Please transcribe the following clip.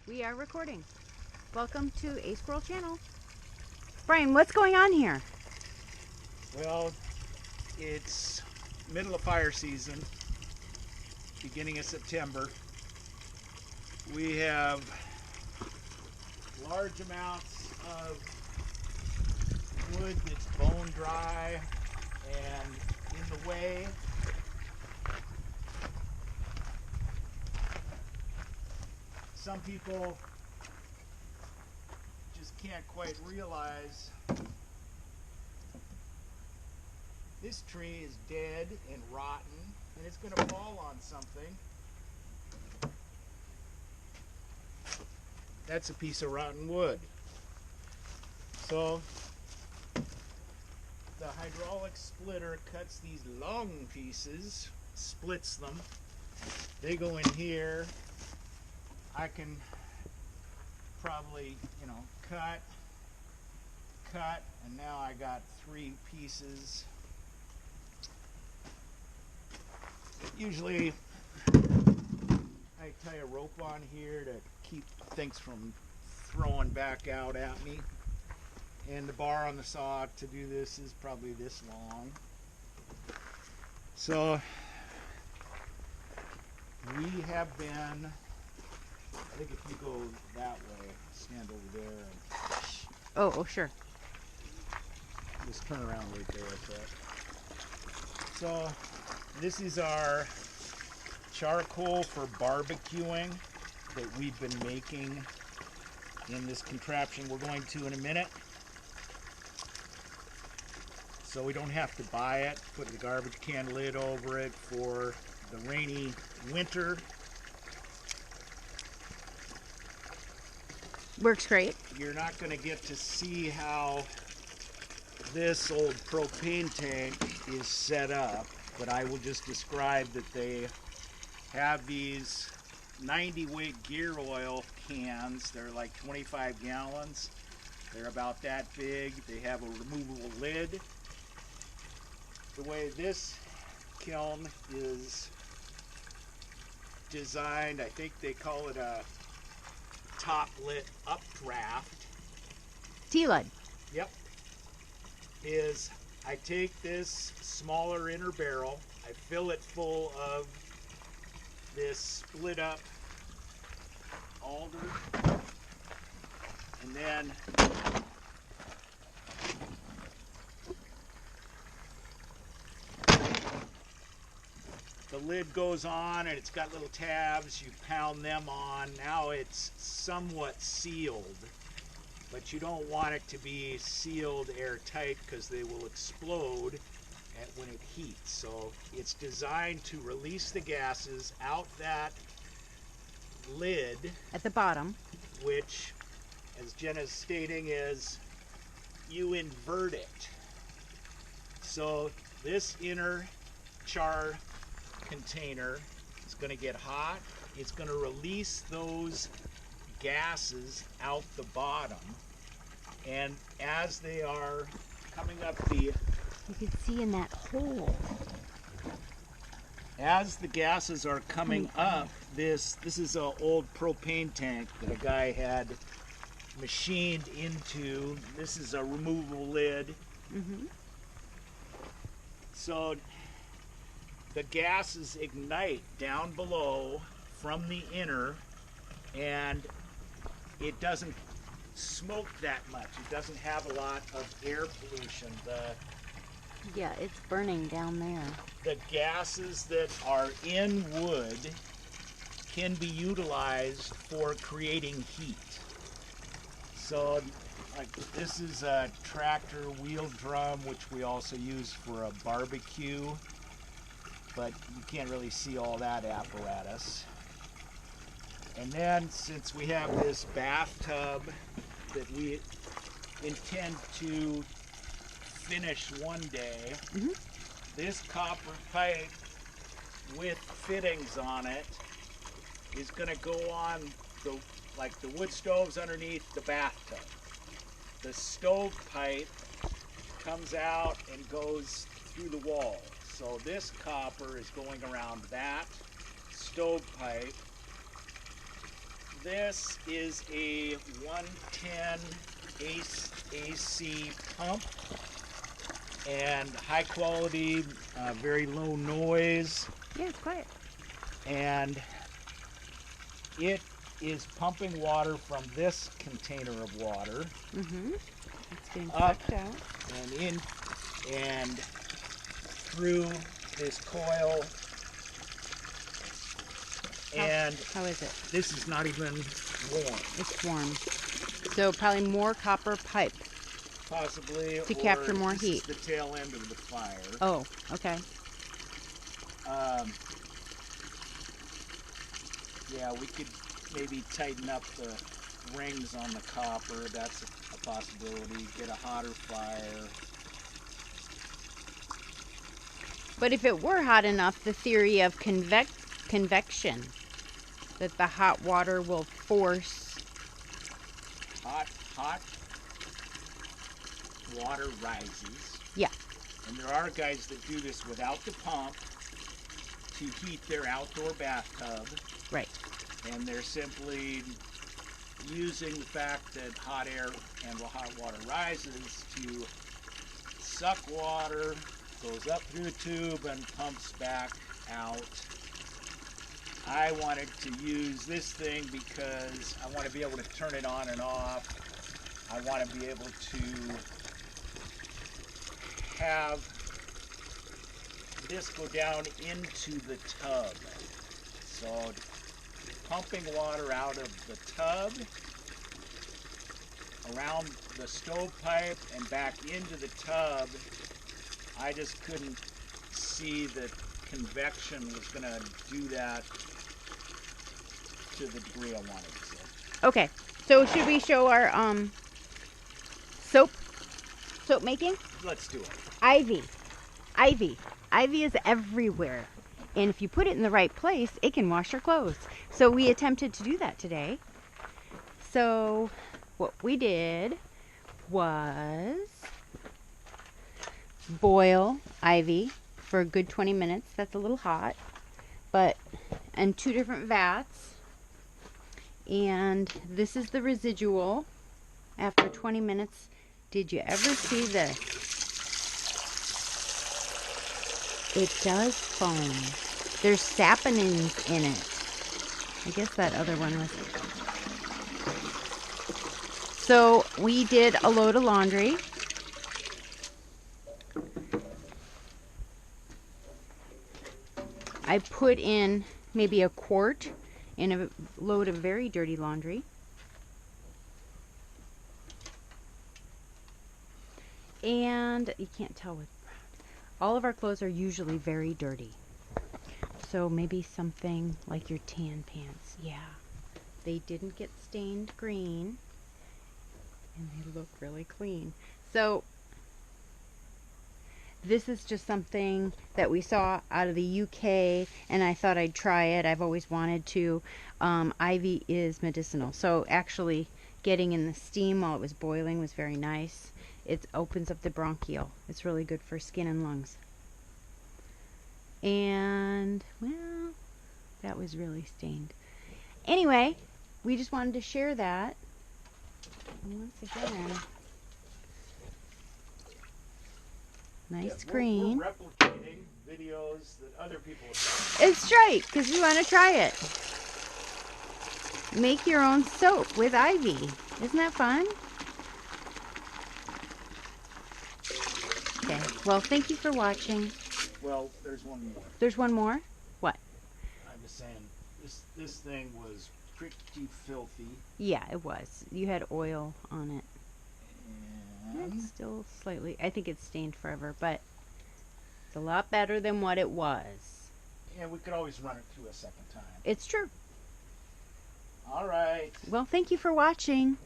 We are recording. Welcome to A Squirrel Channel. Brian, what's going on here? Well, it's middle of fire season, beginning of September. We have large amounts of wood that's bone dry and in the way. Some people just can't quite realize this tree is dead and rotten, and it's going to fall on something. That's a piece of rotten wood. So the hydraulic splitter cuts these long pieces, splits them. They go in here. I can probably, cut, and now I got 3 pieces. Usually I tie a rope on here to keep things from throwing back out at me. And the bar on the saw to do this is probably this long. So we have been, I think if you go that way, stand over there and Oh, sure. just turn around right there like that. So this is our charcoal for barbecuing that we've been making in this contraption we're going to in a minute. So we don't have to buy it, put the garbage can lid over it for the rainy winter. Works great. You're not going to get to see how this old propane tank is set up, but I will just describe that they have these 90 weight gear oil cans. They're like 25 gallons. They're about that big. They have a removable lid. The way this kiln is designed, I think they call it a top lit updraft. TLUD. Yep. Is I take this smaller inner barrel, I fill it full of this split up alder, and then the lid goes on and it's got little tabs. You pound them on. Now it's somewhat sealed, but you don't want it to be sealed airtight because they will explode when it heats. So it's designed to release the gases out that lid At the bottom. which, as Jenna's stating, is you invert it. So this inner char container is going to get hot. It's going to release those gases out the bottom, and as they are coming up You can see in that hole. as the gases are coming up, this is an old propane tank that a guy had machined into. This is a removable lid. Mm-hmm. So the gases ignite down below from the inner, and it doesn't smoke that much. It doesn't have a lot of air pollution. Yeah, it's burning down there. The gases that are in wood can be utilized for creating heat. So like this is a tractor wheel drum, which we also use for a barbecue, but you can't really see all that apparatus. And then since we have this bathtub that we intend to finish one day, Mm-hmm. this copper pipe with fittings on it is going to go on the wood stoves underneath the bathtub. The stove pipe comes out and goes through the wall. So this copper is going around that stove pipe. this is a 110 AC pump, and high quality, very low noise, Yeah, it's quiet. and it is pumping water from this container of water Mm-hmm. It's getting up sucked out. and in and through this coil. And How is it? this is not even warm. It's warm. So probably more copper pipe. Possibly. To capture more this heat. Is the tail end of the fire. Oh, okay. Yeah, we could maybe tighten up the rings on the copper. That's a possibility. Get a hotter fire. But if it were hot enough, the theory of convection, that the hot water will force... Hot water rises. Yeah. And there are guys that do this without the pump to heat their outdoor bathtub. Right. And they're simply using the fact that hot air and hot water rises to suck water, goes up through the tube and pumps back out. I wanted to use this thing because I want to be able to turn it on and off. I want to be able to have this go down into the tub. So pumping water out of the tub, around the stovepipe, and back into the tub. I just couldn't see that convection was going to do that to the degree I wanted to. Okay. So should we show our soap making? Let's do it. Ivy is everywhere, and if you put it in the right place, it can wash your clothes. So we attempted to do that today. So what we did was boil ivy for a good 20 minutes. That's a little hot, but in 2 different vats. And this is the residual after 20 minutes. Did you ever see this? It does foam. There's saponins in it. I guess that other one was. So we did a load of laundry. I put in maybe a quart in a load of very dirty laundry. And you can't tell with all of our clothes are usually very dirty. So maybe something like your tan pants. Yeah. They didn't get stained green. And they look really clean. So this is just something that we saw out of the UK, and I thought I'd try it. I've always wanted to. Ivy is medicinal. So actually getting in the steam while it was boiling was very nice. It opens up the bronchial. It's really good for skin and lungs. And, well, that was really stained. Anyway, we just wanted to share that. And once again, nice green. We're replicating videos that other people have done. It's right, because we want to try it. Make your own soap with ivy. Isn't that fun? Okay, well, thank you for watching. Well, there's one more. There's one more? What? I was saying, this thing was pretty filthy. Yeah, it was. You had oil on it. And It's still slightly, I think it's stained forever, but it's a lot better than what it was. yeah, we could always run it through a second time. It's true. All right. Well, thank you for watching.